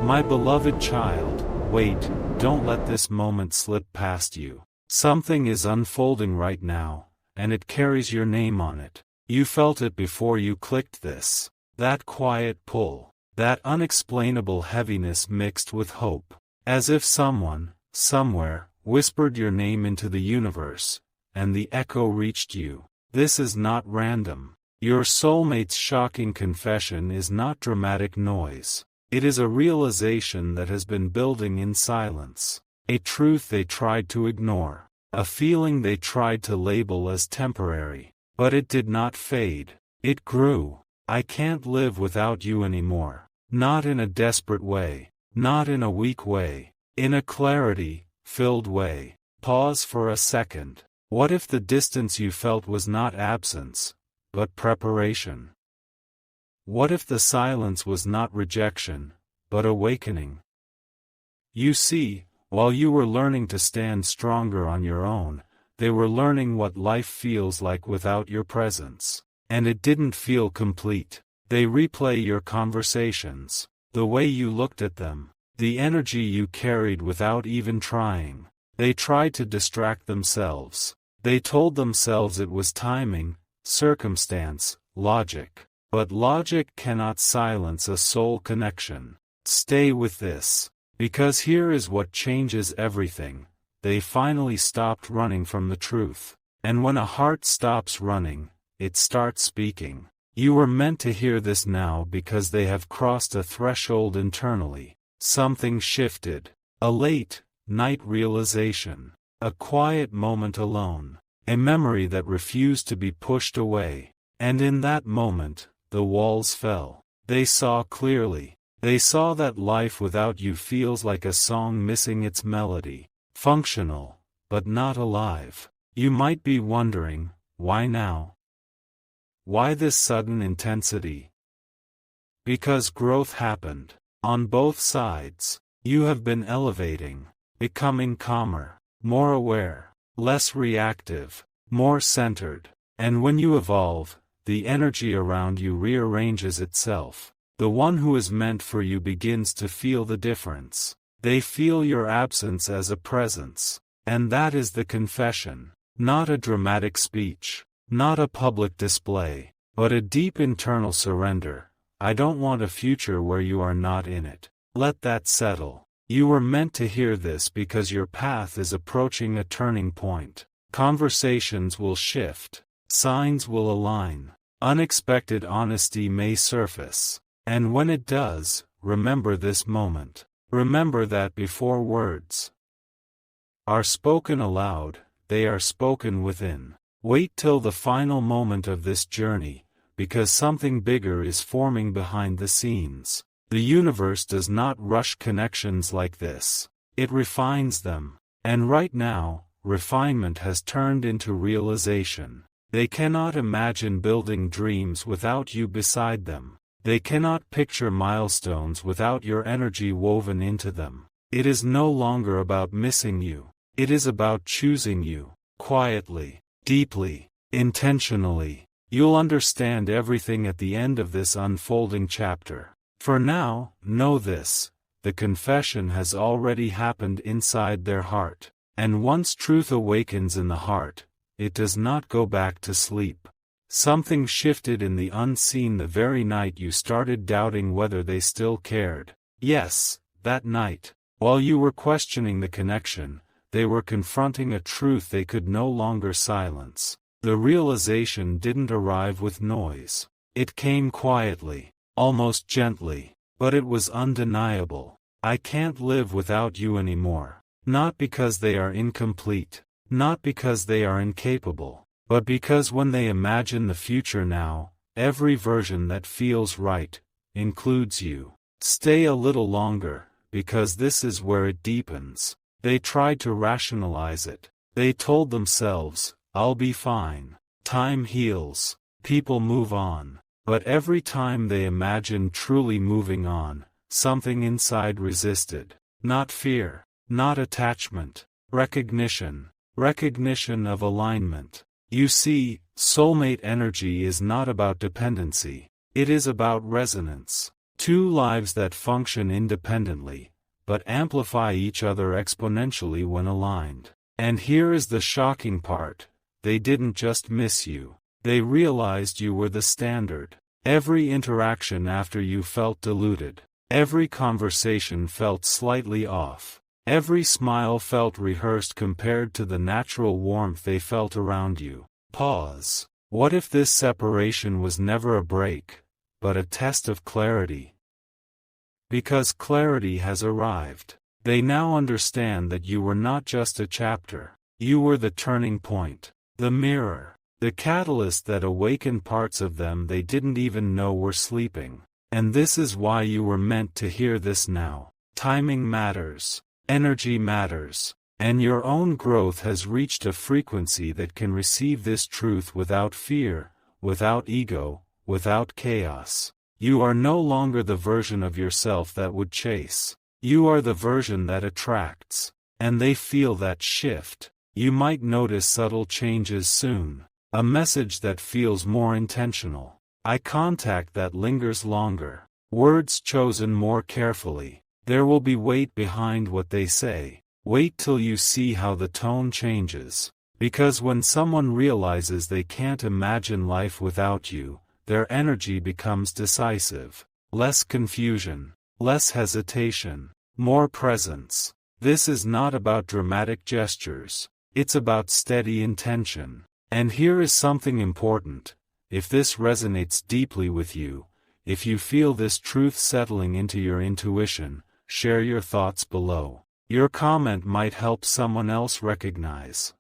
My beloved child, wait, don't let this moment slip past you. Something is unfolding right now, and it carries your name on it. You felt it before you clicked this. That quiet pull, that unexplainable heaviness mixed with hope. As if someone, somewhere, whispered your name into the universe, and the echo reached you. This is not random. Your soulmate's shocking confession is not dramatic noise. It is a realization that has been building in silence. A truth they tried to ignore. A feeling they tried to label as temporary. But it did not fade. It grew. I can't live without you anymore. Not in a desperate way. Not in a weak way. In a clarity-filled way. Pause for a second. What if the distance you felt was not absence, but preparation? What if the silence was not rejection, but awakening? You see, while you were learning to stand stronger on your own, they were learning what life feels like without your presence. And it didn't feel complete. They replay your conversations, the way you looked at them, the energy you carried without even trying. They tried to distract themselves. They told themselves it was timing, circumstance, logic. But logic cannot silence a soul connection. Stay with this. Because here is what changes everything. They finally stopped running from the truth. And when a heart stops running, it starts speaking. You were meant to hear this now because they have crossed a threshold internally. Something shifted. A late night realization. A quiet moment alone. A memory that refused to be pushed away. And in that moment, the walls fell. They saw clearly. They saw that life without you feels like a song missing its melody. Functional, but not alive. You might be wondering, why now? Why this sudden intensity? Because growth happened. On both sides. You have been elevating. Becoming calmer. More aware. Less reactive. More centered. And when you evolve, the energy around you rearranges itself. The one who is meant for you begins to feel the difference. They feel your absence as a presence. And that is the confession. Not a dramatic speech. Not a public display. But a deep internal surrender. I don't want a future where you are not in it. Let that settle. You were meant to hear this because your path is approaching a turning point. Conversations will shift. Signs will align. Unexpected honesty may surface. And when it does, remember this moment. Remember that before words are spoken aloud, they are spoken within. Wait till the final moment of this journey, because something bigger is forming behind the scenes. The universe does not rush connections like this. It refines them. And right now, refinement has turned into realization. They cannot imagine building dreams without you beside them. They cannot picture milestones without your energy woven into them. It is no longer about missing you. It is about choosing you. Quietly, deeply, intentionally. You'll understand everything at the end of this unfolding chapter. For now, know this. The confession has already happened inside their heart. And once truth awakens in the heart, it does not go back to sleep. Something shifted in the unseen the very night you started doubting whether they still cared. Yes, that night. While you were questioning the connection, they were confronting a truth they could no longer silence. The realization didn't arrive with noise. It came quietly, almost gently, but it was undeniable. I can't live without you anymore. Not because they are incomplete. Not because they are incapable. But because when they imagine the future now, every version that feels right, includes you. Stay a little longer, because this is where it deepens. They tried to rationalize it. They told themselves, I'll be fine. Time heals. People move on. But every time they imagined truly moving on, something inside resisted. Not fear. Not attachment. Recognition. Recognition of alignment. You see, soulmate energy is not about dependency. It is about resonance. Two lives that function independently, but amplify each other exponentially when aligned. And here is the shocking part: they didn't just miss you. They realized you were the standard. Every interaction after you felt diluted. Every conversation felt slightly off. Every smile felt rehearsed compared to the natural warmth they felt around you. Pause. What if this separation was never a break, but a test of clarity? Because clarity has arrived. They now understand that you were not just a chapter. You were the turning point, the mirror, the catalyst that awakened parts of them they didn't even know were sleeping. And this is why you were meant to hear this now. Timing matters. Energy matters. And your own growth has reached a frequency that can receive this truth without fear, without ego, without chaos. You are no longer the version of yourself that would chase. You are the version that attracts. And they feel that shift. You might notice subtle changes soon. A message that feels more intentional. Eye contact that lingers longer. Words chosen more carefully. There will be weight behind what they say. Wait till you see how the tone changes. Because when someone realizes they can't imagine life without you, their energy becomes decisive. Less confusion. Less hesitation. More presence. This is not about dramatic gestures. It's about steady intention. And here is something important. If this resonates deeply with you, if you feel this truth settling into your intuition, share your thoughts below. Your comment might help someone else recognize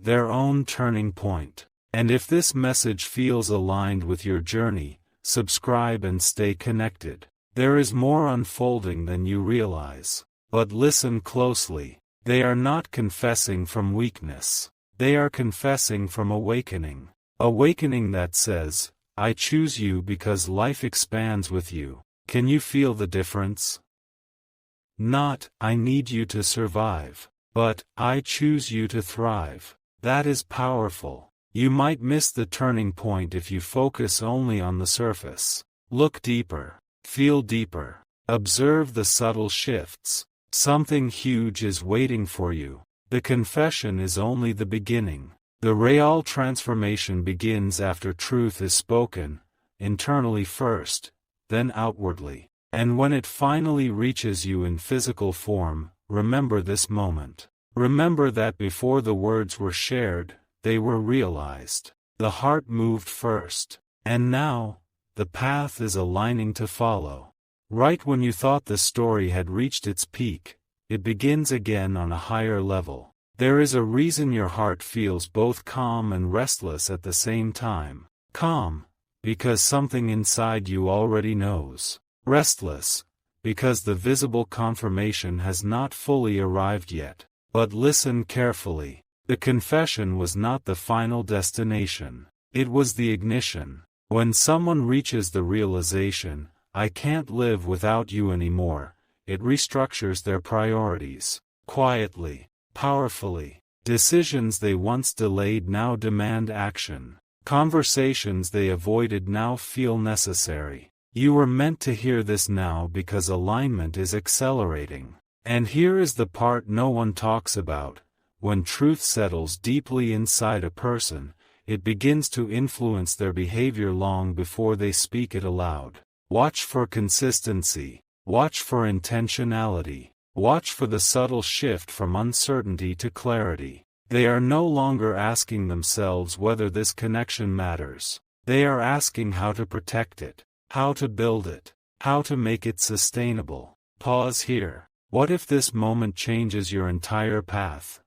their own turning point. And if this message feels aligned with your journey, subscribe and stay connected. There is more unfolding than you realize. But listen closely. They are not confessing from weakness. They are confessing from awakening. Awakening that says, I choose you because life expands with you. Can you feel the difference? Not, I need you to survive, but, I choose you to thrive. That is powerful. You might miss the turning point if you focus only on the surface. Look deeper. Feel deeper. Observe the subtle shifts. Something huge is waiting for you. The confession is only the beginning. The real transformation begins after truth is spoken, internally first, then outwardly. And when it finally reaches you in physical form, remember this moment. Remember that before the words were shared, they were realized. The heart moved first. And now, the path is aligning to follow. Right when you thought the story had reached its peak, it begins again on a higher level. There is a reason your heart feels both calm and restless at the same time. Calm, because something inside you already knows. Restless, because the visible confirmation has not fully arrived yet. But listen carefully. The confession was not the final destination. It was the ignition. When someone reaches the realization, I can't live without you anymore, it restructures their priorities. Quietly, powerfully. Decisions they once delayed now demand action. Conversations they avoided now feel necessary. You were meant to hear this now because alignment is accelerating. And here is the part no one talks about. When truth settles deeply inside a person, it begins to influence their behavior long before they speak it aloud. Watch for consistency. Watch for intentionality. Watch for the subtle shift from uncertainty to clarity. They are no longer asking themselves whether this connection matters. They are asking how to protect it, how to build it, how to make it sustainable. Pause here. What if this moment changes your entire path?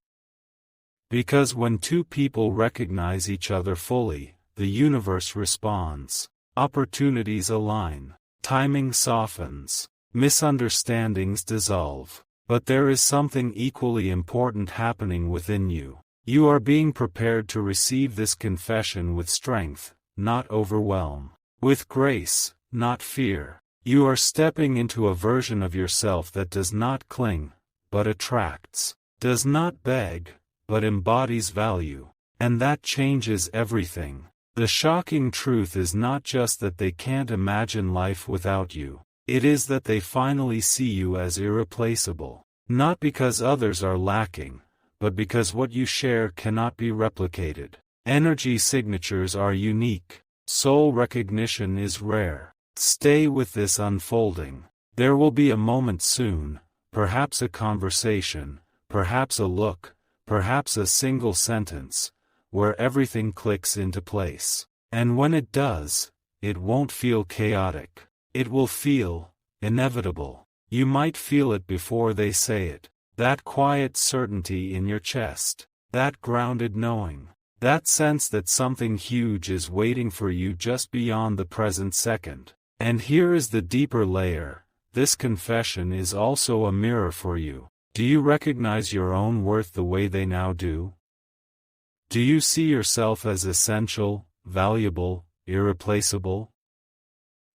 Because when two people recognize each other fully, the universe responds. Opportunities align. Timing softens. Misunderstandings dissolve. But there is something equally important happening within you. You are being prepared to receive this confession with strength, not overwhelm. With grace, not fear. You are stepping into a version of yourself that does not cling, but attracts. Does not beg, but embodies value. And that changes everything. The shocking truth is not just that they can't imagine life without you. It is that they finally see you as irreplaceable. Not because others are lacking, but because what you share cannot be replicated. Energy signatures are unique. Soul recognition is rare. Stay with this unfolding. There will be a moment soon, perhaps a conversation, perhaps a look, perhaps a single sentence, where everything clicks into place. And when it does, it won't feel chaotic. It will feel inevitable. You might feel it before they say it. That quiet certainty in your chest. That grounded knowing. That sense that something huge is waiting for you just beyond the present second. And here is the deeper layer. This confession is also a mirror for you. Do you recognize your own worth the way they now do? Do you see yourself as essential, valuable, irreplaceable?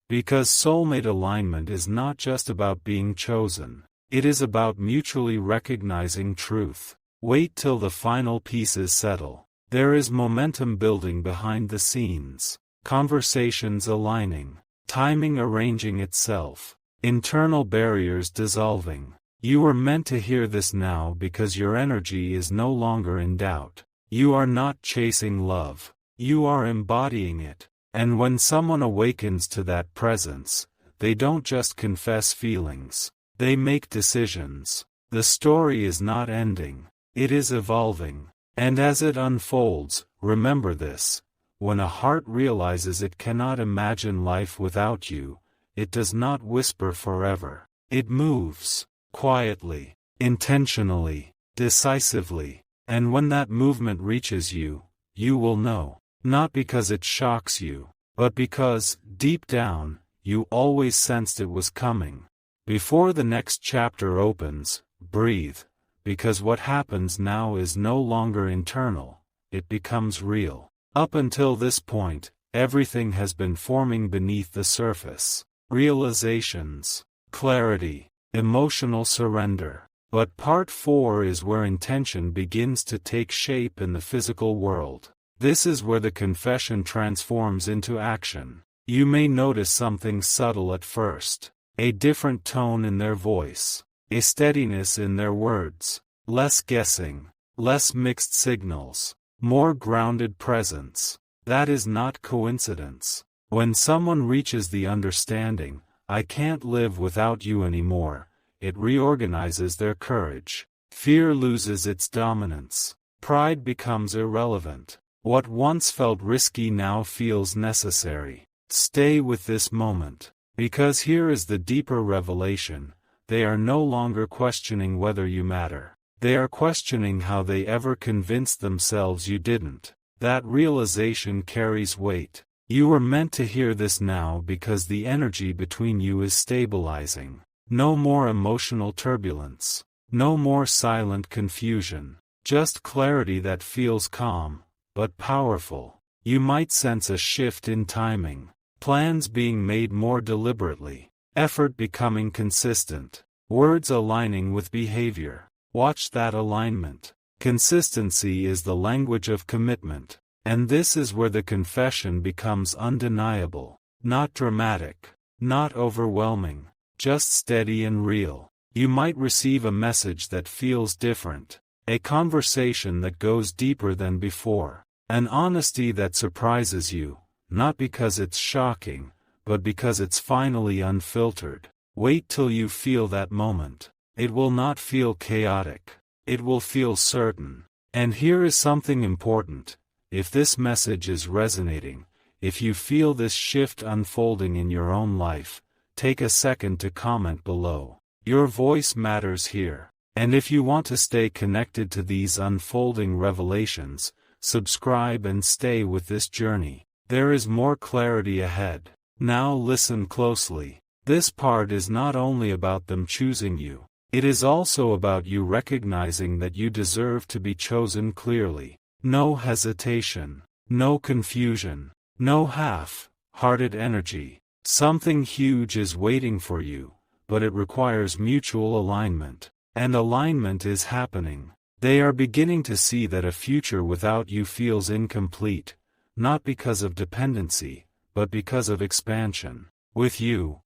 Because soulmate alignment is not just about being chosen. It is about mutually recognizing truth. Wait till the final pieces settle. There is momentum building behind the scenes. Conversations aligning. Timing arranging itself. Internal barriers dissolving. You are meant to hear this now because your energy is no longer in doubt. You are not chasing love. You are embodying it. And when someone awakens to that presence, they don't just confess feelings. They make decisions. The story is not ending. It is evolving. And as it unfolds, remember this. When a heart realizes it cannot imagine life without you, it does not whisper forever. It moves. Quietly. Intentionally. Decisively. And when that movement reaches you, you will know. Not because it shocks you, but because, deep down, you always sensed it was coming. Before the next chapter opens, breathe, because what happens now is no longer internal, it becomes real. Up until this point, everything has been forming beneath the surface. Realizations, clarity, emotional surrender. But part 4 is where intention begins to take shape in the physical world. This is where the confession transforms into action. You may notice something subtle at first. A different tone in their voice. A steadiness in their words. Less guessing. Less mixed signals. More grounded presence. That is not coincidence. When someone reaches the understanding, I can't live without you anymore, it reorganizes their courage. Fear loses its dominance. Pride becomes irrelevant. What once felt risky now feels necessary. Stay with this moment. Because here is the deeper revelation. They are no longer questioning whether you matter. They are questioning how they ever convinced themselves you didn't. That realization carries weight. You were meant to hear this now because the energy between you is stabilizing. No more emotional turbulence. No more silent confusion. Just clarity that feels calm, but powerful. You might sense a shift in timing. Plans being made more deliberately. Effort becoming consistent. Words aligning with behavior. Watch that alignment. Consistency is the language of commitment. And this is where the confession becomes undeniable. Not dramatic. Not overwhelming. Just steady and real. You might receive a message that feels different. A conversation that goes deeper than before. An honesty that surprises you, not because it's shocking, but because it's finally unfiltered. Wait till you feel that moment. It will not feel chaotic. It will feel certain. And here is something important. If this message is resonating, if you feel this shift unfolding in your own life, take a second to comment below. Your voice matters here. And if you want to stay connected to these unfolding revelations, subscribe and stay with this journey. There is more clarity ahead. Now listen closely. This part is not only about them choosing you. It is also about you recognizing that you deserve to be chosen clearly. No hesitation. No confusion. No half-hearted energy. Something huge is waiting for you, but it requires mutual alignment. And alignment is happening. They are beginning to see that a future without you feels incomplete, not because of dependency, but because of expansion. With you,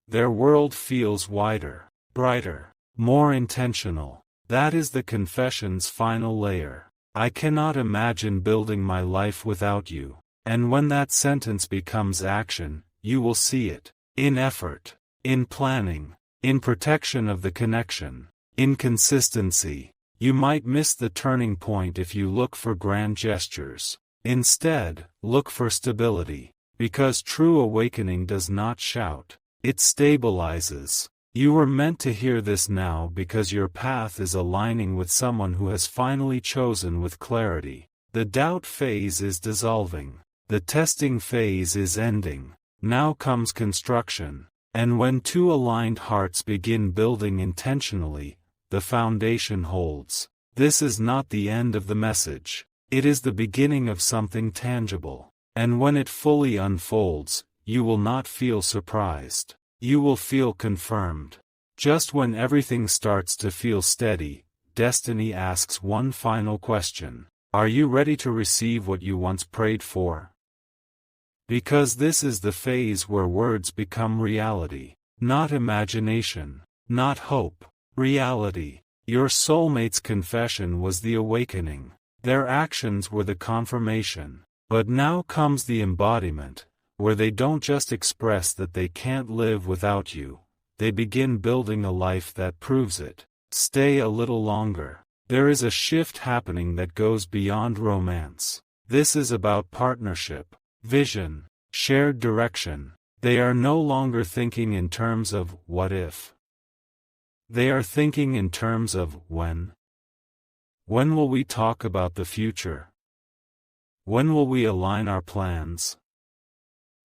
their world feels wider, brighter, more intentional. That is the confession's final layer. I cannot imagine building my life without you. And when that sentence becomes action, you will see it. In effort, in planning, in protection of the connection, in consistency. You might miss the turning point if you look for grand gestures. Instead, look for stability. Because true awakening does not shout. It stabilizes. You were meant to hear this now because your path is aligning with someone who has finally chosen with clarity. The doubt phase is dissolving. The testing phase is ending. Now comes construction. And when two aligned hearts begin building intentionally, the foundation holds. This is not the end of the message. It is the beginning of something tangible. And when it fully unfolds, you will not feel surprised. You will feel confirmed. Just when everything starts to feel steady, destiny asks one final question. Are you ready to receive what you once prayed for? Because this is the phase where words become reality. Not imagination. Not hope. Reality. Your soulmate's confession was the awakening. Their actions were the confirmation. But now comes the embodiment, where they don't just express that they can't live without you. They begin building a life that proves it. Stay a little longer. There is a shift happening that goes beyond romance. This is about partnership, vision, shared direction. They are no longer thinking in terms of what if. They are thinking in terms of when. When will we talk about the future? When will we align our plans?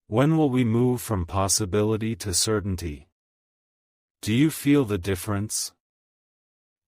When will we move from possibility to certainty? Do you feel the difference?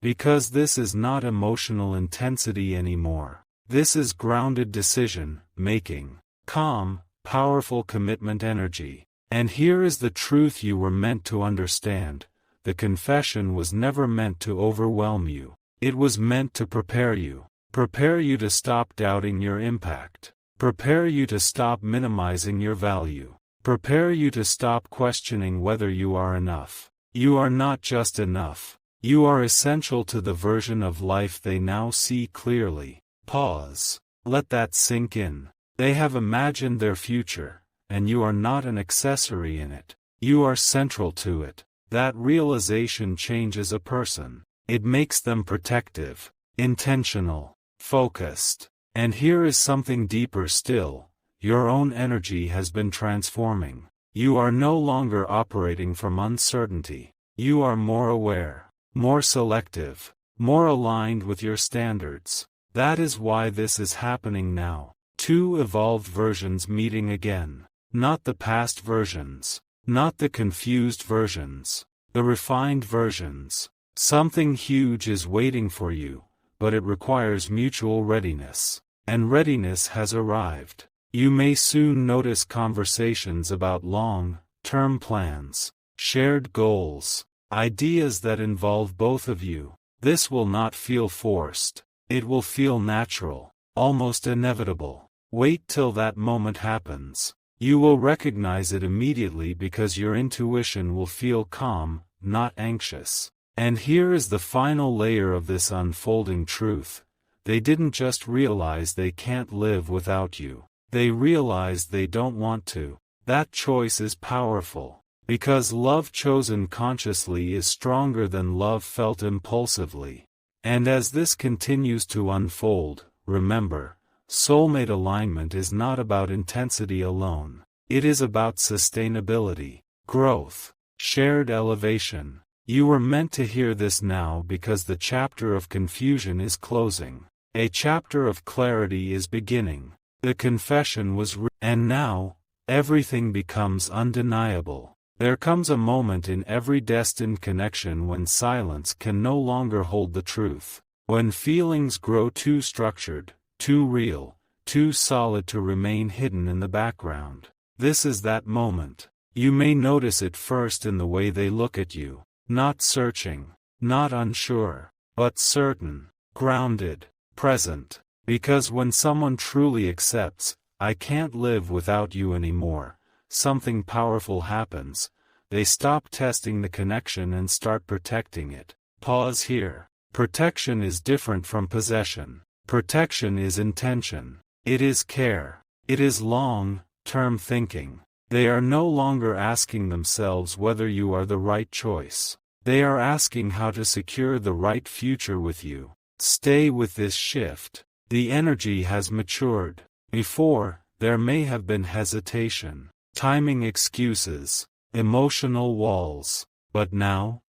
Because this is not emotional intensity anymore. This is grounded decision making, calm, powerful commitment energy. And here is the truth you were meant to understand. The confession was never meant to overwhelm you. It was meant to prepare you. Prepare you to stop doubting your impact. Prepare you to stop minimizing your value. Prepare you to stop questioning whether you are enough. You are not just enough. You are essential to the version of life they now see clearly. Pause. Let that sink in. They have imagined their future, and you are not an accessory in it. You are central to it. That realization changes a person. It makes them protective, intentional, focused. And here is something deeper still. Your own energy has been transforming. You are no longer operating from uncertainty. You are more aware, more selective, more aligned with your standards. That is why this is happening now. Two evolved versions meeting again. Not the past versions. Not the confused versions. The refined versions. Something huge is waiting for you, but it requires mutual readiness. And readiness has arrived. You may soon notice conversations about long-term plans, shared goals, ideas that involve both of you. This will not feel forced. It will feel natural, almost inevitable. Wait till that moment happens. You will recognize it immediately because your intuition will feel calm, not anxious. And here is the final layer of this unfolding truth. They didn't just realize they can't live without you. They realized they don't want to. That choice is powerful. Because love chosen consciously is stronger than love felt impulsively. And as this continues to unfold, remember, soulmate alignment is not about intensity alone. It is about sustainability, growth, shared elevation. You were meant to hear this now because the chapter of confusion is closing. A chapter of clarity is beginning. The confession was and now, everything becomes undeniable. There comes a moment in every destined connection when silence can no longer hold the truth. When feelings grow too structured, too real, too solid to remain hidden in the background. This is that moment. You may notice it first in the way they look at you. Not searching, not unsure, but certain, grounded, present. Because when someone truly accepts, "I can't live without you anymore," something powerful happens. They stop testing the connection and start protecting it. Pause here. Protection is different from possession. Protection is intention. It is care. It is long-term thinking. They are no longer asking themselves whether you are the right choice. They are asking how to secure the right future with you. Stay with this shift. The energy has matured. Before, there may have been hesitation, timing excuses, emotional walls. But now,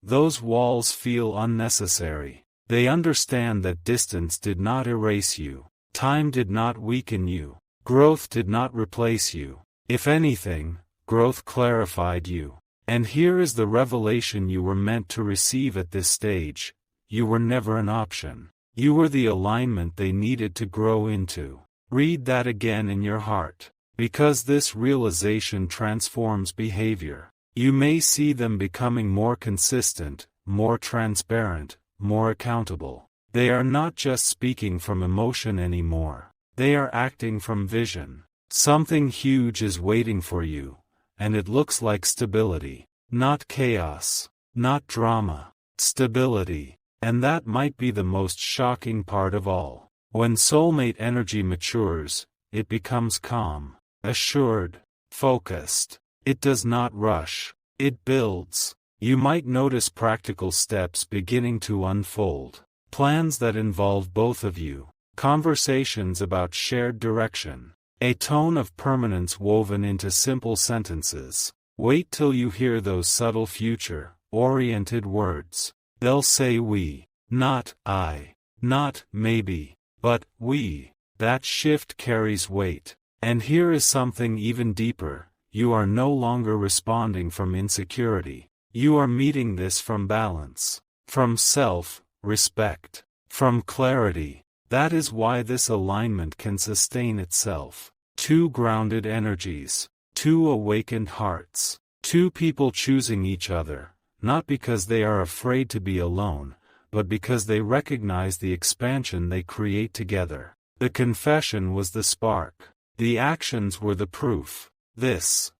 those walls feel unnecessary. They understand that distance did not erase you. Time did not weaken you. Growth did not replace you. If anything, growth clarified you. And here is the revelation you were meant to receive at this stage. You were never an option. You were the alignment they needed to grow into. Read that again in your heart. Because this realization transforms behavior. You may see them becoming more consistent, more transparent, more accountable. They are not just speaking from emotion anymore. They are acting from vision. Something huge is waiting for you, and it looks like stability. Not chaos. Not drama. Stability. And that might be the most shocking part of all. When soulmate energy matures, it becomes calm, assured, focused. It does not rush. It builds. You might notice practical steps beginning to unfold. Plans that involve both of you. Conversations about shared direction. A tone of permanence woven into simple sentences. Wait till you hear those subtle future-oriented words. They'll say we, not I, not maybe, but we. That shift carries weight. And here is something even deeper. You are no longer responding from insecurity. You are meeting this from balance, from self-respect, from clarity. That is why this alignment can sustain itself. Two grounded energies, two awakened hearts, two people choosing each other, not because they are afraid to be alone, but because they recognize the expansion they create together. The confession was the spark. The actions were the proof. This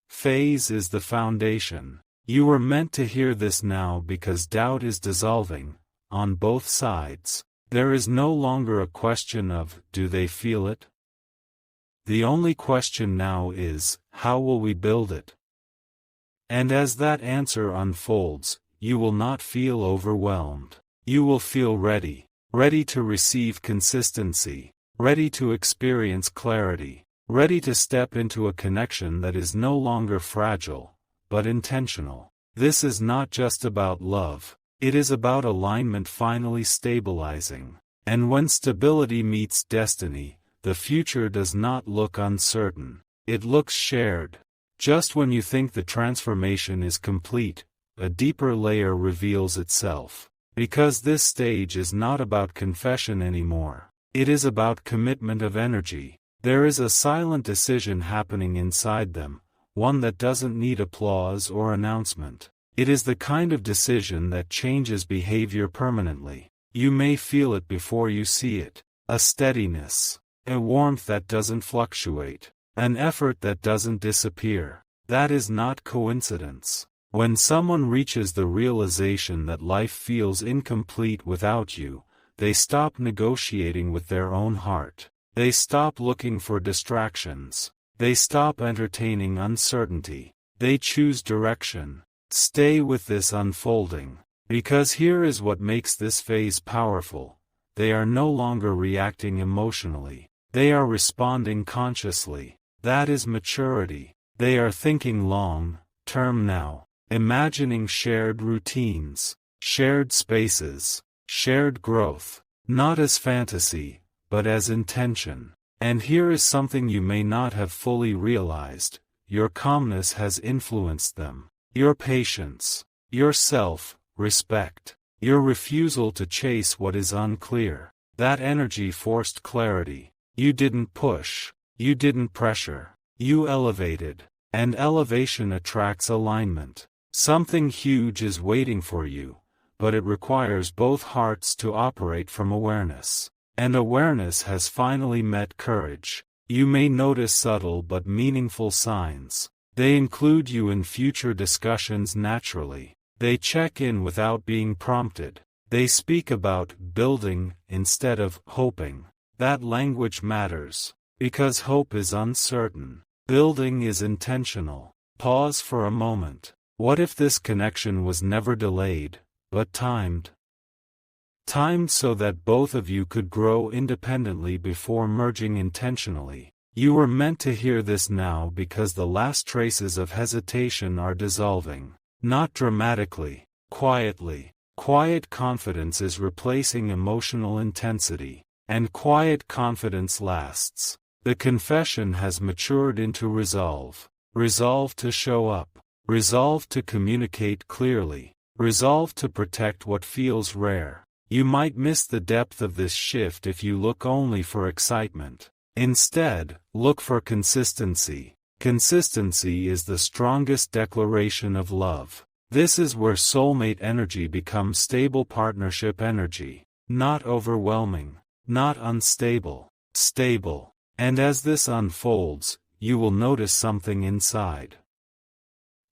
phase is the foundation. You were meant to hear this now because doubt is dissolving, on both sides. There is no longer a question of, do they feel it? The only question now is, how will we build it? And as that answer unfolds, you will not feel overwhelmed. You will feel ready. Ready to receive consistency. Ready to experience clarity. Ready to step into a connection that is no longer fragile, but intentional. This is not just about love. It is about alignment finally stabilizing. And when stability meets destiny, the future does not look uncertain. It looks shared. Just when you think the transformation is complete, a deeper layer reveals itself. Because this stage is not about confession anymore. It is about commitment of energy. There is a silent decision happening inside them, one that doesn't need applause or announcement. It is the kind of decision that changes behavior permanently. You may feel it before you see it. A steadiness. A warmth that doesn't fluctuate. An effort that doesn't disappear. That is not coincidence. When someone reaches the realization that life feels incomplete without you, they stop negotiating with their own heart. They stop looking for distractions. They stop entertaining uncertainty. They choose direction. Stay with this unfolding. Because here is what makes this phase powerful. They are no longer reacting emotionally. They are responding consciously. That is maturity. They are thinking long-term now. Imagining shared routines, shared spaces, shared growth. Not as fantasy, but as intention. And here is something you may not have fully realized. Your calmness has influenced them. Your patience. Your self-respect. Your refusal to chase what is unclear. That energy forced clarity. You didn't push. You didn't pressure. You elevated. And elevation attracts alignment. Something huge is waiting for you, but it requires both hearts to operate from awareness. And awareness has finally met courage. You may notice subtle but meaningful signs. They include you in future discussions naturally. They check in without being prompted. They speak about building instead of hoping. That language matters, because hope is uncertain. Building is intentional. Pause for a moment. What if this connection was never delayed, but timed? Timed so that both of you could grow independently before merging intentionally. You were meant to hear this now because the last traces of hesitation are dissolving. Not dramatically, quietly. Quiet confidence is replacing emotional intensity, and quiet confidence lasts. The confession has matured into resolve. Resolve to show up. Resolve to communicate clearly. Resolve to protect what feels rare. You might miss the depth of this shift if you look only for excitement. Instead, look for consistency. Consistency is the strongest declaration of love. This is where soulmate energy becomes stable partnership energy. Not overwhelming. Not unstable. Stable. And as this unfolds, you will notice something inside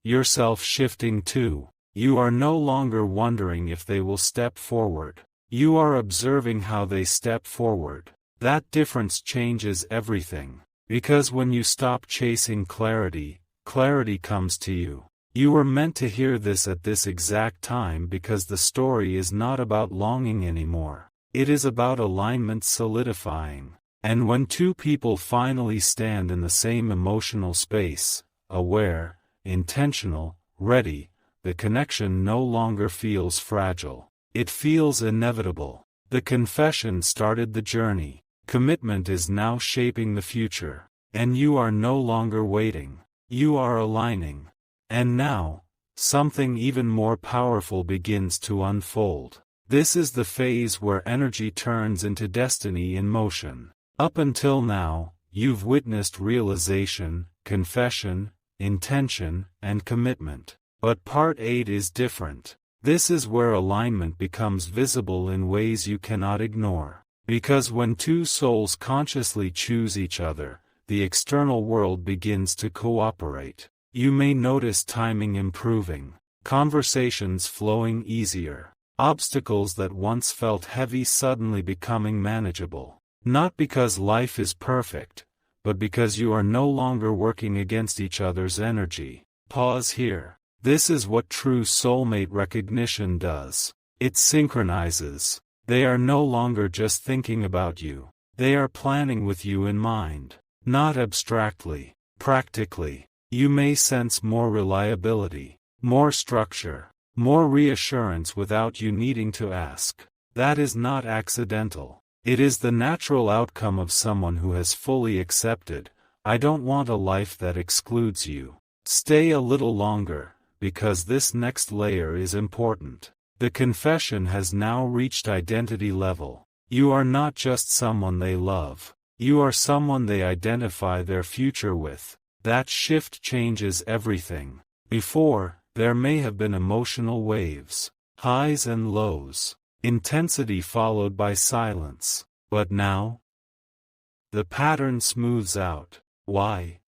yourself shifting too. You are no longer wondering if they will step forward. You are observing how they step forward. That difference changes everything. Because when you stop chasing clarity, clarity comes to you. You were meant to hear this at this exact time because the story is not about longing anymore. It is about alignment solidifying. And when two people finally stand in the same emotional space, aware, intentional, ready, the connection no longer feels fragile. It feels inevitable. The confession started the journey. Commitment is now shaping the future. And you are no longer waiting. You are aligning. And now, something even more powerful begins to unfold. This is the phase where energy turns into destiny in motion. Up until now, you've witnessed realization, confession, intention, and commitment. But Part 8 is different. This is where alignment becomes visible in ways you cannot ignore. Because when two souls consciously choose each other, the external world begins to cooperate. You may notice timing improving, conversations flowing easier, obstacles that once felt heavy suddenly becoming manageable. Not because life is perfect, but because you are no longer working against each other's energy. Pause here. This is what true soulmate recognition does. It synchronizes. They are no longer just thinking about you. They are planning with you in mind. Not abstractly, practically. You may sense more reliability, more structure, more reassurance without you needing to ask. That is not accidental. It is the natural outcome of someone who has fully accepted, I don't want a life that excludes you. Stay a little longer, because this next layer is important. The confession has now reached identity level. You are not just someone they love. You are someone they identify their future with. That shift changes everything. Before, there may have been emotional waves, highs and lows, intensity followed by silence. But now, the pattern smooths out. Why?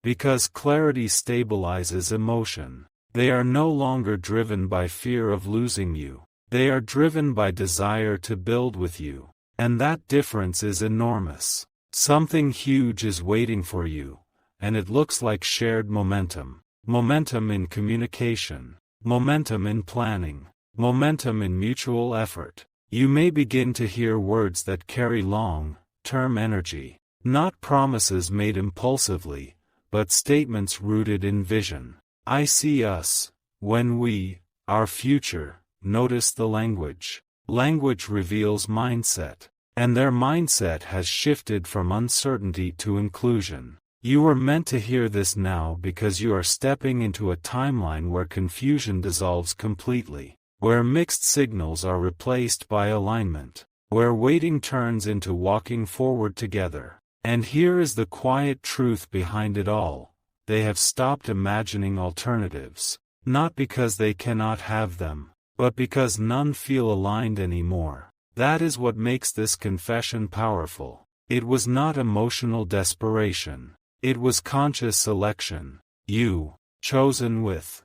Because clarity stabilizes emotion. They are no longer driven by fear of losing you. They are driven by desire to build with you. And that difference is enormous. Something huge is waiting for you, and it looks like shared momentum. Momentum in communication. Momentum in planning. Momentum in mutual effort. You may begin to hear words that carry long-term energy. Not promises made impulsively, but statements rooted in vision. I see us, when we, our future. Notice the language. Language reveals mindset. And their mindset has shifted from uncertainty to inclusion. You were meant to hear this now because you are stepping into a timeline where confusion dissolves completely. Where mixed signals are replaced by alignment. Where waiting turns into walking forward together. And here is the quiet truth behind it all. They have stopped imagining alternatives. Not because they cannot have them, but because none feel aligned anymore. That is what makes this confession powerful. It was not emotional desperation. It was conscious selection. You, chosen with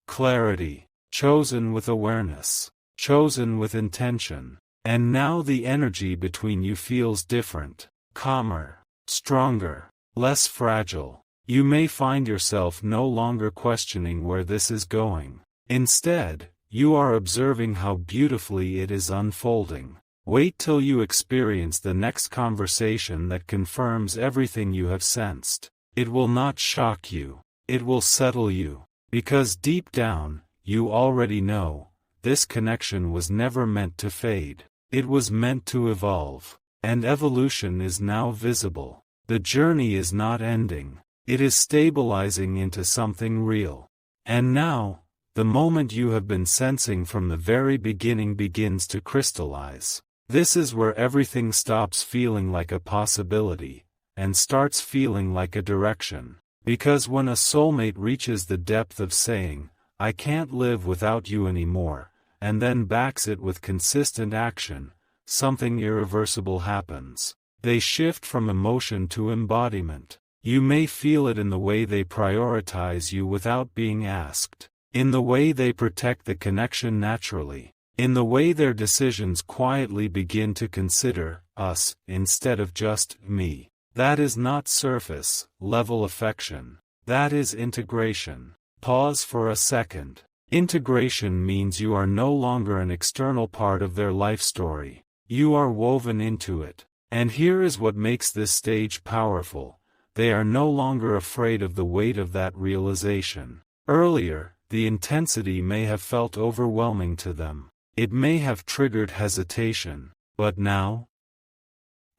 clarity, chosen with awareness, chosen with intention. And now the energy between you feels different, calmer, stronger, less fragile. You may find yourself no longer questioning where this is going. Instead, you are observing how beautifully it is unfolding. Wait till you experience the next conversation that confirms everything you have sensed. It will not shock you. It will settle you. Because deep down, you already know, this connection was never meant to fade. It was meant to evolve. And evolution is now visible. The journey is not ending. It is stabilizing into something real. And now, the moment you have been sensing from the very beginning begins to crystallize. This is where everything stops feeling like a possibility, and starts feeling like a direction. Because when a soulmate reaches the depth of saying, "I can't live without you anymore," and then backs it with consistent action, something irreversible happens. They shift from emotion to embodiment. You may feel it in the way they prioritize you without being asked, in the way they protect the connection naturally, in the way their decisions quietly begin to consider us instead of just me. That is not surface level affection. That is integration. Pause for a second. Integration means you are no longer an external part of their life story. You are woven into it. And here is what makes this stage powerful. They are no longer afraid of the weight of that realization. Earlier, the intensity may have felt overwhelming to them. It may have triggered hesitation. But now,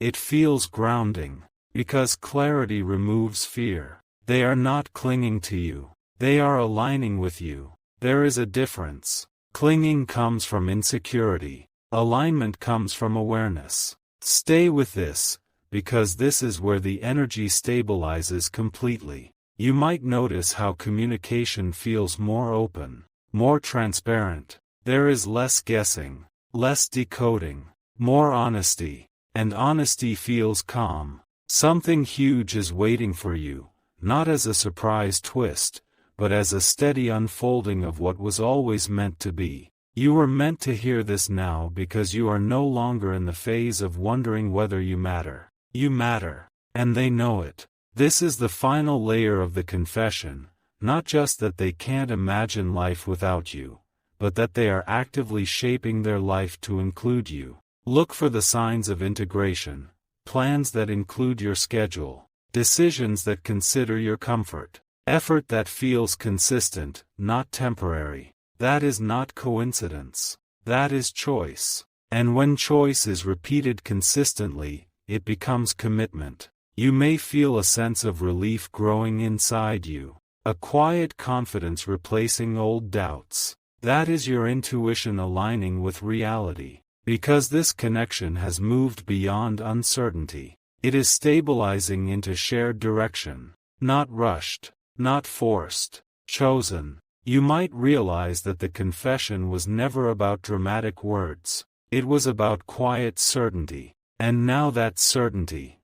it feels grounding. Because clarity removes fear. They are not clinging to you. They are aligning with you. There is a difference. Clinging comes from insecurity. Alignment comes from awareness. Stay with this, because this is where the energy stabilizes completely. You might notice how communication feels more open, more transparent. There is less guessing, less decoding, more honesty. And honesty feels calm. Something huge is waiting for you, not as a surprise twist, but as a steady unfolding of what was always meant to be. You were meant to hear this now because you are no longer in the phase of wondering whether you matter. You matter, and they know it. This is the final layer of the confession, not just that they can't imagine life without you, but that they are actively shaping their life to include you. Look for the signs of integration. Plans that include your schedule, decisions that consider your comfort, effort that feels consistent, not temporary. That is not coincidence. That is choice. And when choice is repeated consistently, it becomes commitment. You may feel a sense of relief growing inside you, a quiet confidence replacing old doubts. That is your intuition aligning with reality. Because this connection has moved beyond uncertainty, it is stabilizing into shared direction, not rushed, not forced, chosen. You might realize that the confession was never about dramatic words. It was about quiet certainty. And now that certainty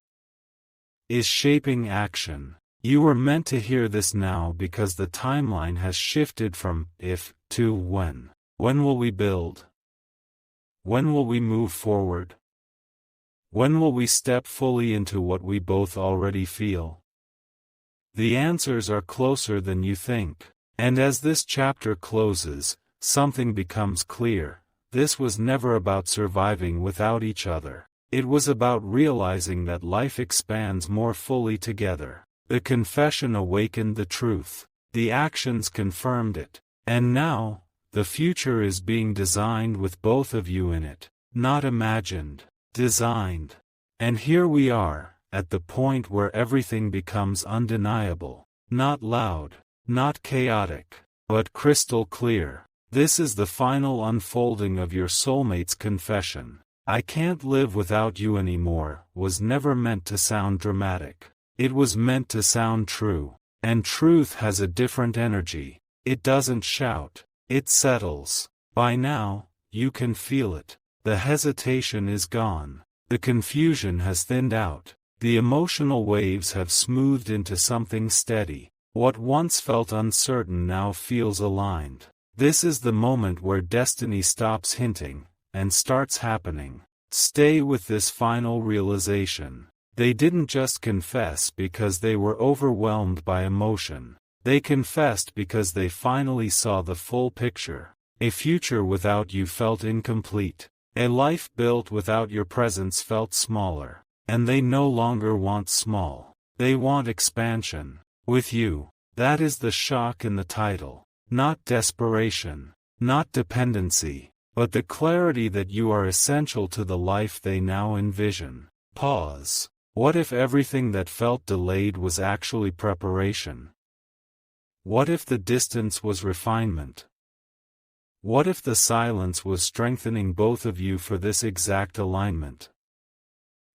is shaping action. You were meant to hear this now because the timeline has shifted from if to when. When will we build? When will we move forward? When will we step fully into what we both already feel? The answers are closer than you think. And as this chapter closes, something becomes clear. This was never about surviving without each other. It was about realizing that life expands more fully together. The confession awakened the truth. The actions confirmed it. And now, the future is being designed with both of you in it. Not imagined, designed. And here we are, at the point where everything becomes undeniable. Not loud, not chaotic, but crystal clear. This is the final unfolding of your soulmate's confession. "I can't live without you anymore" was never meant to sound dramatic. It was meant to sound true. And truth has a different energy. It doesn't shout. It settles. By now, you can feel it. The hesitation is gone. The confusion has thinned out. The emotional waves have smoothed into something steady. What once felt uncertain now feels aligned. This is the moment where destiny stops hinting, and starts happening. Stay with this final realization. They didn't just confess because they were overwhelmed by emotion. They confessed because they finally saw the full picture. A future without you felt incomplete. A life built without your presence felt smaller. And they no longer want small. They want expansion. With you. That is the shock in the title. Not desperation. Not dependency. But the clarity that you are essential to the life they now envision. Pause. What if everything that felt delayed was actually preparation? What if the distance was refinement? What if the silence was strengthening both of you for this exact alignment?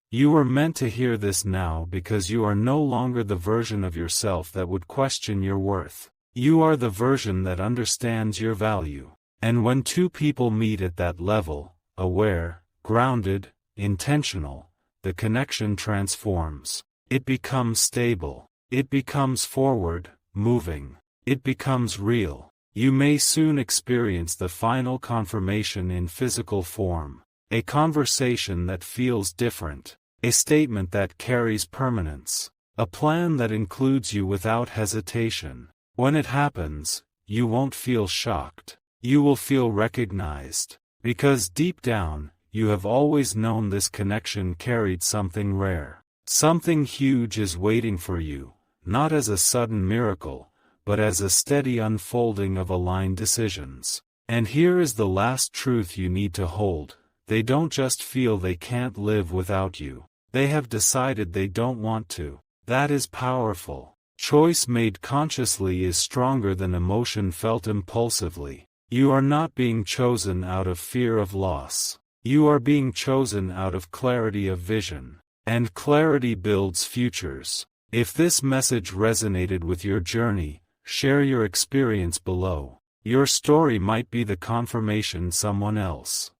You were meant to hear this now because you are no longer the version of yourself that would question your worth. You are the version that understands your value. And when two people meet at that level, aware, grounded, intentional, the connection transforms. It becomes stable. It becomes forward, moving. It becomes real. You may soon experience the final confirmation in physical form. A conversation that feels different. A statement that carries permanence. A plan that includes you without hesitation. When it happens, you won't feel shocked. You will feel recognized. Because deep down, you have always known this connection carried something rare. Something huge is waiting for you, not as a sudden miracle, but as a steady unfolding of aligned decisions. And here is the last truth you need to hold. They don't just feel they can't live without you. They have decided they don't want to. That is powerful. Choice made consciously is stronger than emotion felt impulsively. You are not being chosen out of fear of loss. You are being chosen out of clarity of vision. And clarity builds futures. If this message resonated with your journey, share your experience below. Your story might be the confirmation someone else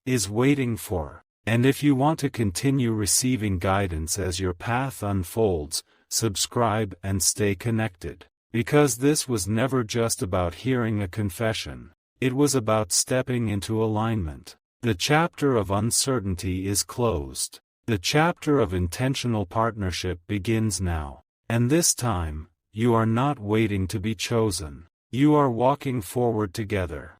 is waiting for. And if you want to continue receiving guidance as your path unfolds, subscribe and stay connected. Because this was never just about hearing a confession. It was about stepping into alignment. The chapter of uncertainty is closed. The chapter of intentional partnership begins now. And this time, you are not waiting to be chosen. You are walking forward together.